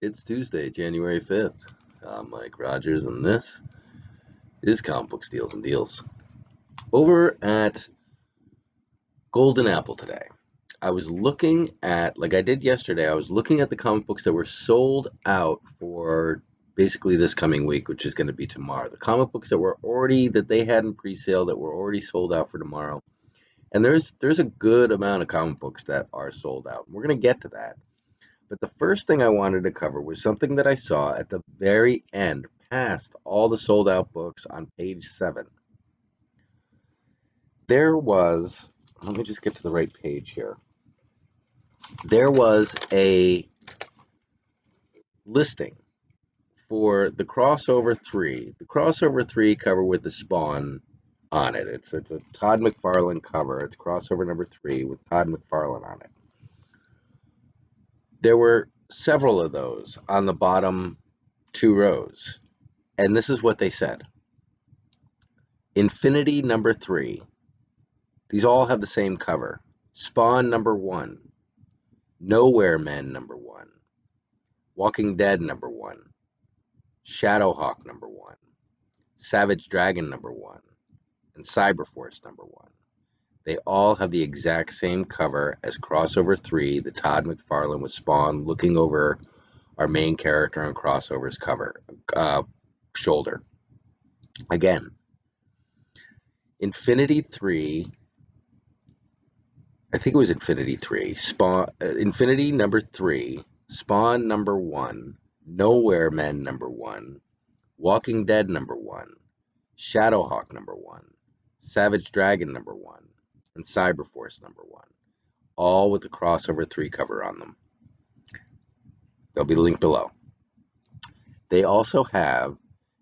It's Tuesday, January 5th. I'm Mike Rogers, and this is Comic Book Steals and Deals. Over at Golden Apple today, I was looking at, like I did yesterday, I was looking at the comic books that were sold out for basically this coming week, which is going to be tomorrow. The comic books that they had in pre-sale that were already sold out for tomorrow. And there's a good amount of comic books that are sold out. We're going to get to that. But the first thing I wanted to cover was something that I saw at the very end, past all the sold out books on page 7. There was, let me just get to the right page here. There was a listing for the Crossover 3. The Crossover 3 cover with the Spawn on it. It's a Todd McFarlane cover. It's crossover number 3 with Todd McFarlane on it. There were several of those on the bottom 2 rows. And this is what they said. Infinity number 3. These all have the same cover. Spawn number 1. Nowhere Men number 1. Walking Dead number 1. Shadowhawk number 1. Savage Dragon number 1. And Cyberforce number 1. They all have the exact same cover as Crossover 3, the Todd McFarlane with Spawn looking over our main character on Crossover's shoulder. Again, Infinity 3, I think it was Infinity 3, Infinity number 3, Spawn number 1, Nowhere Men number 1, Walking Dead number 1, Shadowhawk number 1, Savage Dragon number 1, and Cyberforce number 1, all with the Crossover 3 cover on them. They'll be linked below. They also have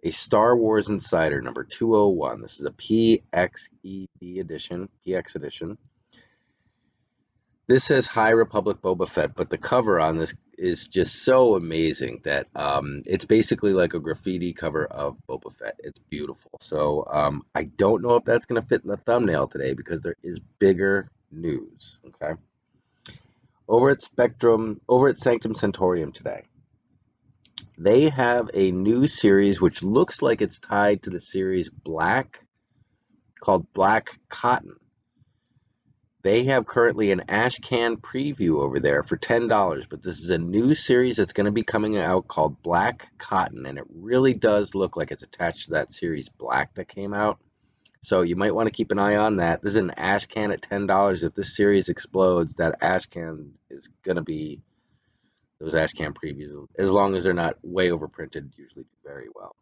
a Star Wars Insider number 201. This is a PX edition. This says High Republic Boba Fett, but the cover on this is just so amazing that it's basically like a graffiti cover of Boba Fett. It's beautiful. So I don't know if that's going to fit in the thumbnail today because there is bigger news. Okay. Over at Sanctum Centaurium today, they have a new series which looks like it's tied to the series Black, called Black Cotton. They have currently an Ashcan preview over there for $10, but this is a new series that's going to be coming out called Black Cotton, and it really does look like it's attached to that series Black that came out. So you might want to keep an eye on that. This is an Ashcan at $10. If this series explodes, that Ashcan is going to be those Ashcan previews, as long as they're not way overprinted, usually do very well.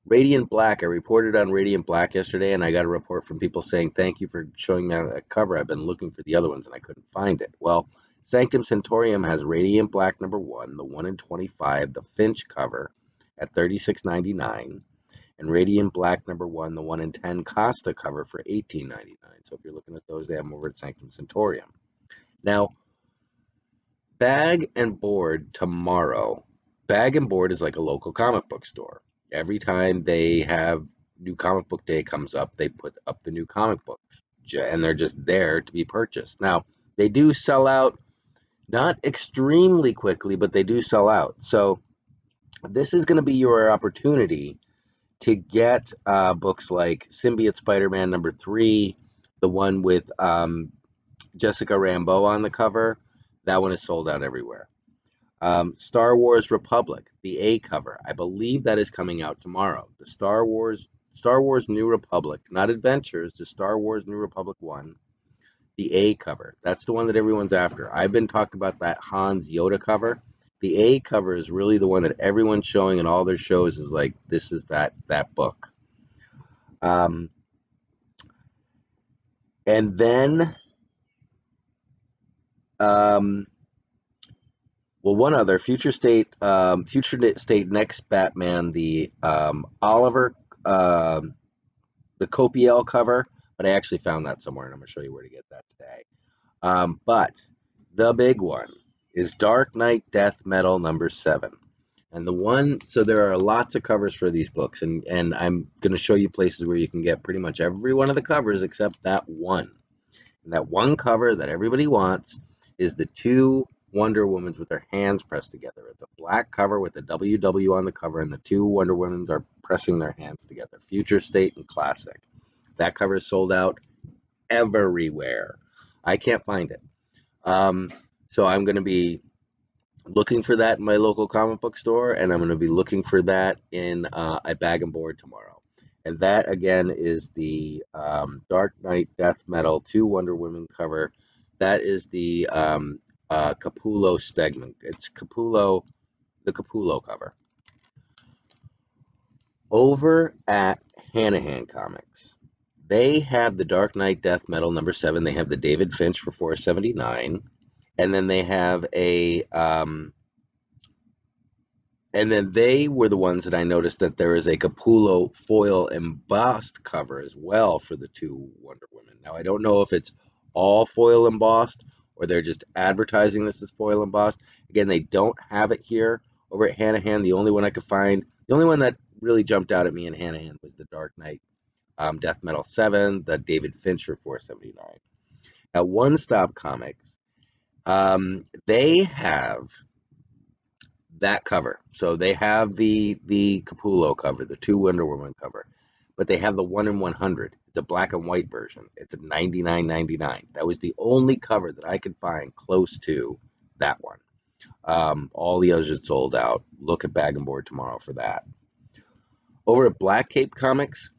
Radiant Black. I reported on Radiant Black yesterday, and I got a report from people saying, thank you for showing me that cover. I've been looking for the other ones, and I couldn't find it. Well, Sanctum Centaurium has Radiant Black number 1, the 1 in 25, the Finch cover at $36.99, and Radiant Black number 1, the 1 in 10 Costa cover for $18.99. So if you're looking at those, they have them over at Sanctum Centaurium. Now, Bag and Board tomorrow. Bag and Board is like a local comic book store. Every time they have new comic book day comes up, they put up the new comic books, and they're just there to be purchased. Now, they do sell out, not extremely quickly, but they do sell out. So this is going to be your opportunity to get books like Symbiote Spider-Man number 3, the one with Jessica Rambeau on the cover. That one is sold out everywhere. Star Wars Republic, the A cover. I believe that is coming out tomorrow. The Star Wars New Republic, not Adventures, just Star Wars New Republic 1. The A cover. That's the one that everyone's after. I've been talking about that Hans Yoda cover. The A cover is really the one that everyone's showing in all their shows, is like, this is that book. And then well, one other Future State Next Batman, the Oliver, the Copiel cover, but I actually found that somewhere, and I'm going to show you where to get that today. But the big one is Dark Knight Death Metal number 7. And so there are lots of covers for these books, and I'm going to show you places where you can get pretty much every one of the covers except that one. And that one cover that everybody wants is the 2 Wonder Womans with their hands pressed together. It's a black cover with the WW on the cover, and the two Wonder Womans are pressing their hands together. Future State and Classic. That cover is sold out everywhere. I can't find it. So I'm going to be looking for that in my local comic book store, and I'm going to be looking for that in a Bag and Board tomorrow. And that again is the Dark Knight Death Metal 2 Wonder Woman cover. That is the Capullo Stegman. It's Capullo, the Capullo cover. Over at Hanahan Comics, they have the Dark Knight Death Metal #7. They have the David Finch for $4.79, and then they have a and then they were the ones that I noticed that there is a Capullo foil embossed cover as well for the two Wonder Women. Now, I don't know if it's all foil embossed or they're just advertising this as foil embossed. Again, they don't have it here over at Hanahan. The only one I could find, the only one that really jumped out at me in Hanahan was the Dark Knight Death Metal 7, the David Finch for $4.79. At One Stop Comics, they have that cover. So they have the Capullo cover, the two Wonder Woman cover, but they have the 1 in 100. It's a black and white version. It's a $99.99. That was the only cover that I could find close to that one. All the others are sold out. Look at Bag and Board tomorrow for that. Over at Black Cape Comics,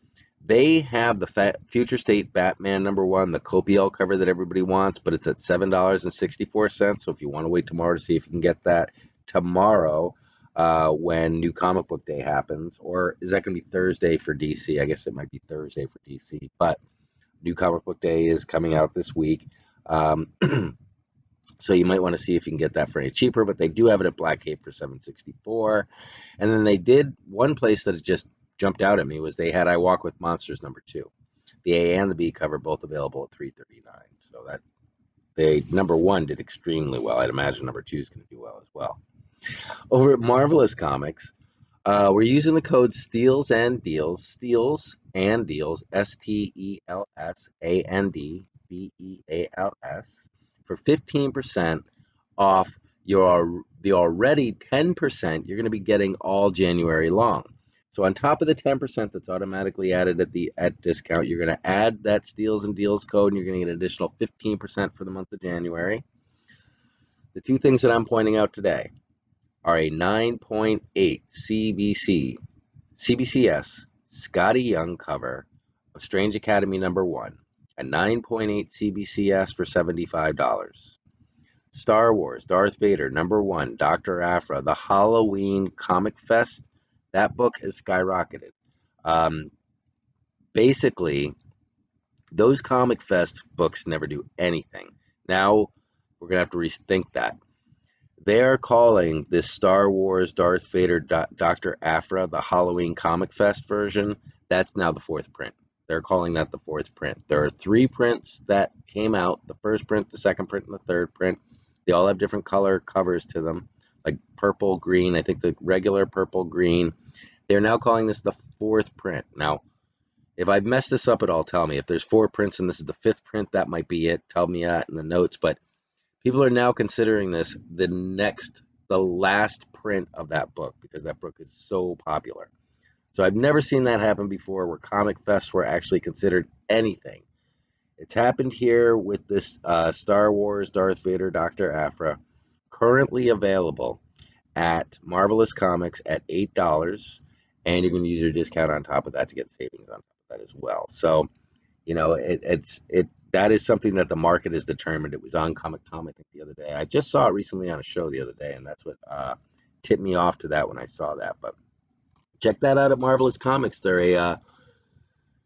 they have the Future State Batman #1, the Copiel cover that everybody wants, but it's at $7.64. So if you want to wait tomorrow to see if you can get that tomorrow, when New Comic Book Day happens, or is that going to be Thursday for DC? I guess it might be Thursday for DC, but New Comic Book Day is coming out this week. So you might want to see if you can get that for any cheaper, but they do have it at Black Cape for $7.64. And then they did one place that it just jumped out at me was they had I Walk with Monsters #2. The A and the B cover both available at $3.39. So that they #1 did extremely well. I'd imagine #2 is going to do well as well. Over at Marvelous Comics, we're using the code Steals and Deals, Steals and Deals, STELSANDBEALS, for 15% off the already 10% you're going to be getting all January long. So on top of the 10% that's automatically added at discount, you're going to add that Steals and Deals code, and you're going to get an additional 15% for the month of January. The two things that I'm pointing out today are a 9.8 CBCS Scotty Young cover of Strange Academy #1, a 9.8 CBCS for $75. Star Wars Darth Vader #1, Dr. Aphra, the Halloween Comic Fest. That book has skyrocketed. Basically, those Comic Fest books never do anything. Now we're going to have to rethink that. They are calling this Star Wars Darth Vader Dr. Aphra, the Halloween Comic Fest version. That's now the 4th print. They're calling that the 4th print. There are 3 prints that came out, the 1st print, the 2nd print, and the 3rd print. They all have different color covers to them, like purple, green. I think the regular purple, green. They're now calling this the 4th print. Now, if I've messed this up at all, tell me. If there's 4 prints and this is the 5th print, that might be it. Tell me that in the notes. But people are now considering this the last print of that book because that book is so popular. So I've never seen that happen before where comic fests were actually considered anything. It's happened here with this Star Wars Darth Vader Dr. Aphra, currently available at Marvelous Comics at $8, and you can use your discount on top of that to get savings on top of that as well. So, you know, that is something that the market has determined. It was on Comic Tom, I think, the other day. I just saw it recently on a show the other day, and that's what tipped me off to that when I saw that. But check that out at Marvelous Comics. They're a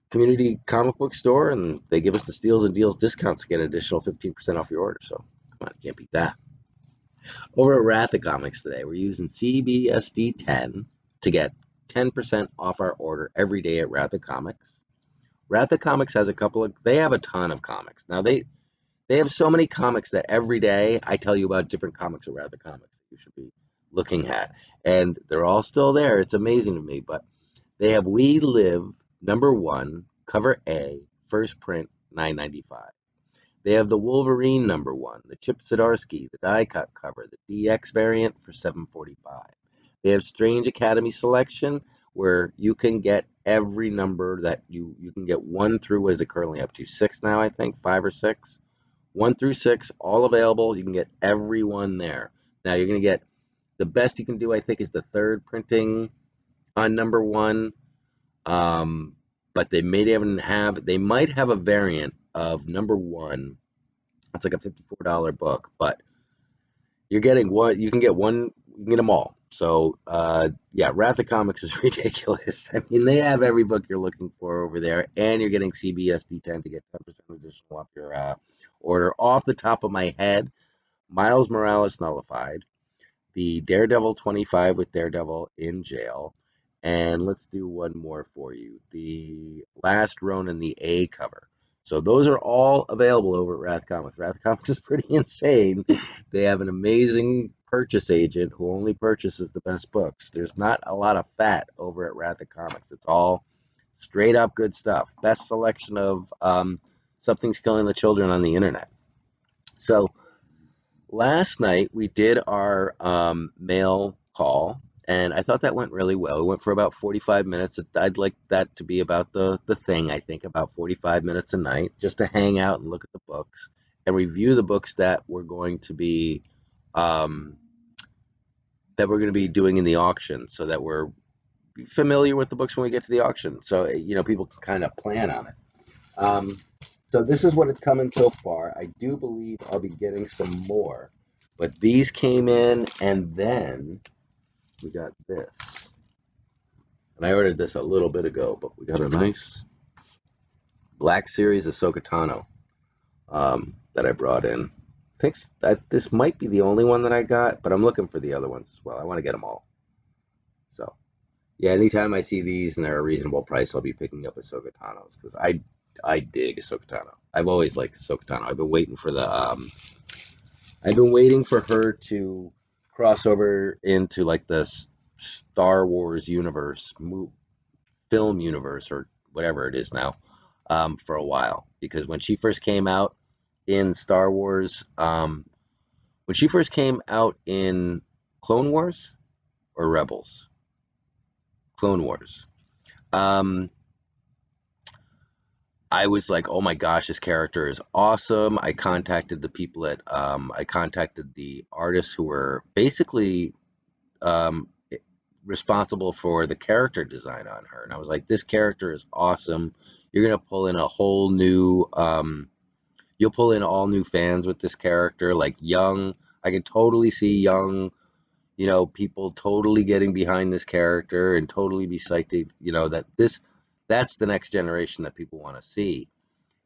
community comic book store, and they give us the Steals and Deals discounts to get an additional 15% off your order. So come on, you can't beat that. Over at Wrath of Comics today, we're using CBSD10 to get 10% off our order every day at Wrath of Comics. Wrath of Comics has they have a ton of comics. Now, they have so many comics that every day I tell you about different comics at Wrath of Comics that you should be looking at. And they're all still there. It's amazing to me. But they have We Live #1, cover A, first print, $9.95. They have the Wolverine #1, the Chip Zdarsky, the die cut cover, the DX variant for $7.45. They have Strange Academy Selection, where you can get every number that you can get one through, what is it currently up to? Six now, I think, five or six. One through six, all available. You can get every one there. Now you're going to get the best you can do, I think, is the third printing on #1. Um, but they might have a variant of #1. It's like a $54 book, but you're getting one. You can get one. You can get them all. So yeah, Wrath of Comics is ridiculous. I mean, they have every book you're looking for over there, and you're getting CBS D10 to get 10% additional off your order. Off the top of my head, Miles Morales Nullified, the Daredevil 25 with Daredevil in jail, and let's do one more for you, the Last Ronin, the A cover. So those are all available over at Wrath Comics. Wrath Comics is pretty insane. They have an amazing purchase agent who only purchases the best books. There's not a lot of fat over at Wrath Comics. It's all straight up good stuff. Best selection of Something's Killing the Children on the internet. So last night we did our mail call, and I thought that went really well. It went for about 45 minutes. I'd like that to be about the thing, I think, about 45 minutes a night, just to hang out and look at the books and review the books um, that we're going to be doing in the auction, so that we're familiar with the books when we get to the auction. So people can kind of plan on it. Um, so this is what it's coming so far. I do believe I'll be getting some more, but these came in, and then we got this. And I ordered this a little bit ago, but we got a nice Black Series Ahsoka Tano that I brought in. I think that this might be the only one that I got, but I'm looking for the other ones as well. I want to get them all. So yeah, anytime I see these and they're a reasonable price, I'll be picking up Ahsoka Tanos, because I dig Ahsoka Tano. I've always liked Ahsoka Tano. I've been waiting for her to cross over into like the Star Wars universe, film universe, or whatever it is now, for a while. Because when she first came out in Star Wars, when she first came out in Clone Wars or Rebels, Clone Wars, um, I was like, oh my gosh, this character is awesome. I contacted the artists who were basically um, responsible for the character design on her. And I was like, this character is awesome. You're going to pull in a whole new, you'll pull in all new fans with this character, like young. I can totally see young, people totally getting behind this character and totally be psyched, that's the next generation that people want to see.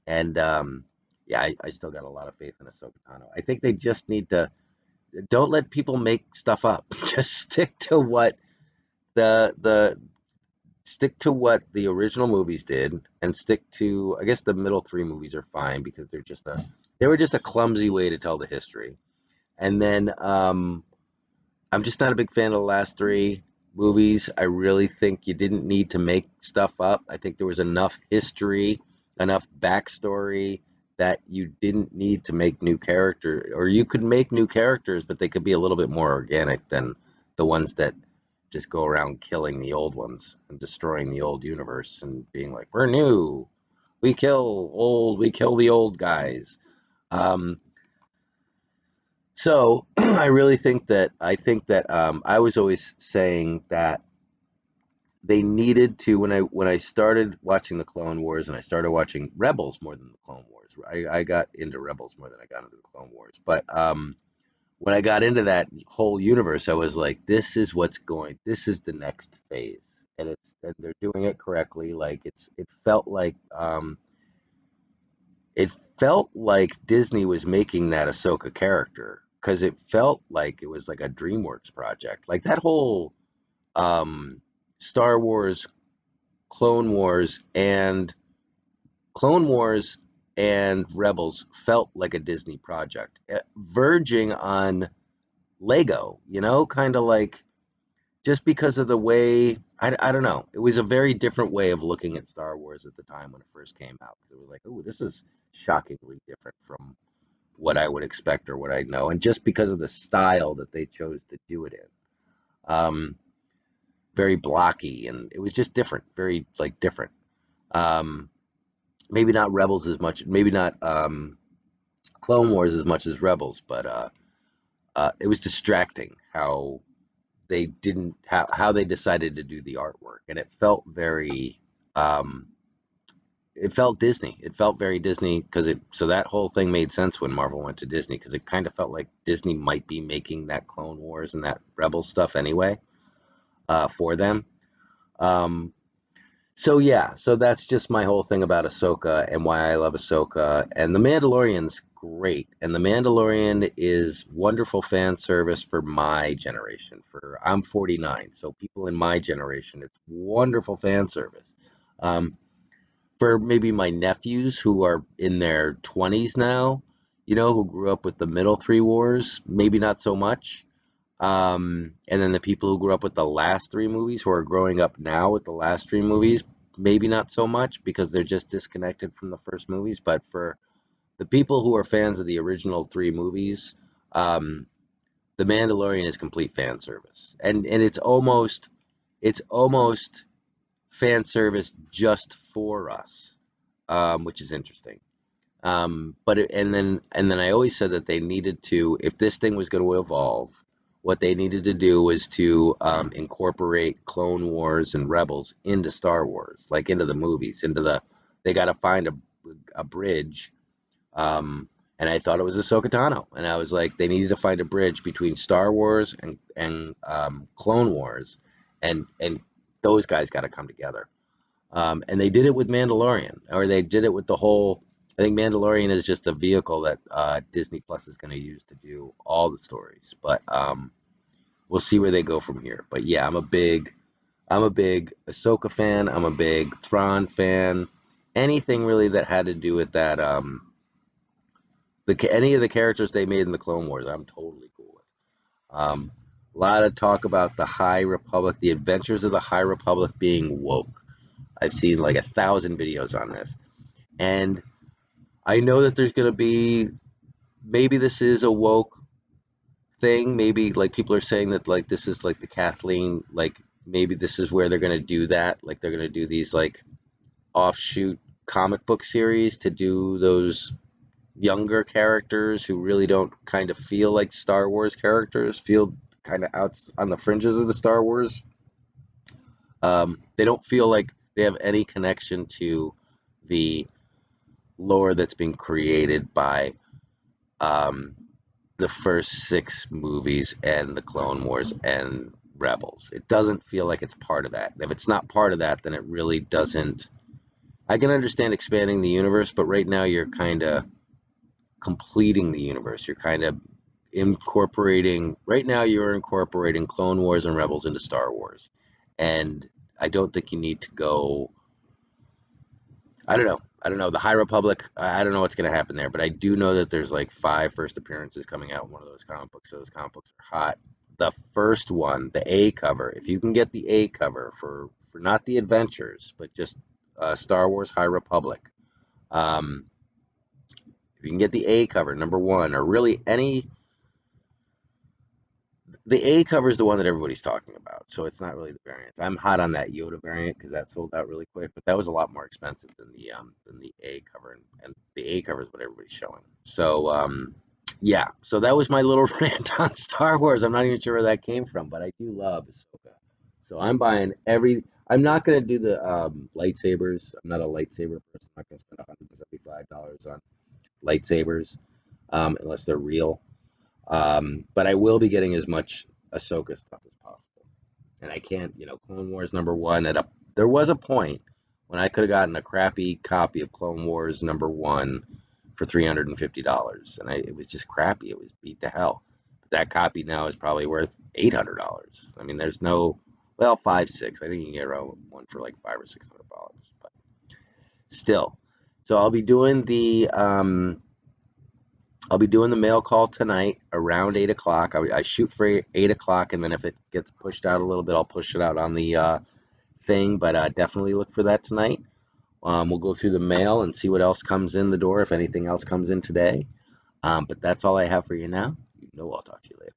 And yeah, I still got a lot of faith in Ahsoka Tano. I think they just need to don't let people make stuff up. Just the stick to what the original movies did, and stick to, I guess the middle three movies are fine, because they were just a clumsy way to tell the history. And then I'm just not a big fan of the last three movies. I really think you didn't need to make stuff up. I think there was enough history, enough backstory, that you didn't need to make new characters, or you could make new characters, but they could be a little bit more organic than the ones that just go around killing the old ones and destroying the old universe and being like, we're new, we kill the old guys. Um, so I was always saying that they needed to, when I started watching the Clone Wars, and I started watching Rebels more than the Clone Wars. I got into Rebels more than I got into the Clone Wars. But when I got into that whole universe, I was like, this is the next phase, and they're doing it correctly. Like it felt like Disney was making that Ahsoka character, because it felt like it was like a DreamWorks project. Like that whole um, Star Wars, Clone Wars, and Clone Wars and Rebels felt like a Disney project, verging on Lego. Kind of like just because of the way I don't know. It was a very different way of looking at Star Wars at the time when it first came out. It was like, oh, this is shockingly different from what I would expect or what I know, and just because of the style that they chose to do it in, very blocky, and it was just different, very like different. Um, Maybe not Rebels as much, maybe not Clone Wars as much as Rebels, but it was distracting how they didn't how they decided to do the artwork, and it felt very um, it felt Disney. It felt very Disney because it so that whole thing made sense when Marvel went to Disney because it kind of felt like Disney might be making that Clone Wars and that Rebel stuff anyway for them. Um, So yeah, so that's just my whole thing about Ahsoka and why I love Ahsoka. And The Mandalorian's great. And The Mandalorian is wonderful fan service for my generation. For I'm 49, so people in my generation, it's wonderful fan service. Um, for maybe my nephews who are in their 20s now, who grew up with the middle three wars, maybe not so much. And then the people who grew up with the last three movies, who are growing up now with the last three movies, maybe not so much because they're just disconnected from the first movies. But for the people who are fans of the original three movies, um, The Mandalorian is complete fan service, and it's almost fan service just for us, which is interesting. And then I always said that they needed to, if this thing was going to evolve, what they needed to do was to incorporate Clone Wars and Rebels into Star Wars, like into the movies, they got to find a bridge. And I thought it was Ahsoka Tano, and I was like, they needed to find a bridge between Star Wars and Clone Wars, and those guys got to come together. And they did it with Mandalorian, or they did it with the whole. I think Mandalorian is just a vehicle that Disney Plus is going to use to do all the stories. But we'll see where they go from here. But yeah, I'm a big Ahsoka fan. I'm a big Thrawn fan. Anything really that had to do with that, any of the characters they made in the Clone Wars, I'm totally cool with. A lot of talk about the High Republic, the adventures of the High Republic being woke. I've seen like 1,000 videos on this. And I know that there's going to be, maybe this is a woke thing. Maybe like people are saying that like this is like the Kathleen, like maybe this is where they're going to do that. Like they're going to do these like offshoot comic book series to do those younger characters who really don't kind of feel like Star Wars characters, feel kind of out on the fringes of the Star Wars. They don't feel like they have any connection to the lore that's been created by um, the first six movies and the Clone Wars and Rebels. It doesn't feel like it's part of that. If it's not part of that, then it really doesn't. I can understand expanding the universe, but right now you're kind of completing the universe. You're kind of incorporating, right now you're incorporating Clone Wars and Rebels into Star Wars. And I don't think you need to go. I don't know. I don't know. The High Republic, I don't know what's going to happen there, but I do know that there's like five first appearances coming out in one of those comic books. So those comic books are hot. The first one, the A cover, if you can get the A cover for not the adventures, but just Star Wars High Republic, um, if you can get the A cover, number one, or really any, the A cover is the one that everybody's talking about, so it's not really the variants. I'm hot on that Yoda variant because that sold out really quick, but that was a lot more expensive than the A cover, and the A cover is what everybody's showing. So yeah, so that was my little rant on Star Wars. I'm not even sure where that came from, but I do love Ahsoka. So I'm buying every. I'm not gonna do the lightsabers. I'm not a lightsaber person. I'm not gonna spend $175 on lightsabers unless they're real. But I will be getting as much Ahsoka stuff as possible. And I can't, Clone Wars number one there was a point when I could have gotten a crappy copy of Clone Wars number one for $350, and it was just crappy. It was beat to hell. But that copy now is probably worth $800. I mean, there's no, well, 5, 6. I think you can get one for like $500 or $600, but still. So I'll be doing I'll be doing the mail call tonight around 8 o'clock. I shoot for 8 o'clock, and then if it gets pushed out a little bit, I'll push it out on the thing. But definitely look for that tonight. We'll go through the mail and see what else comes in the door, if anything else comes in today. But that's all I have for you now. I'll talk to you later.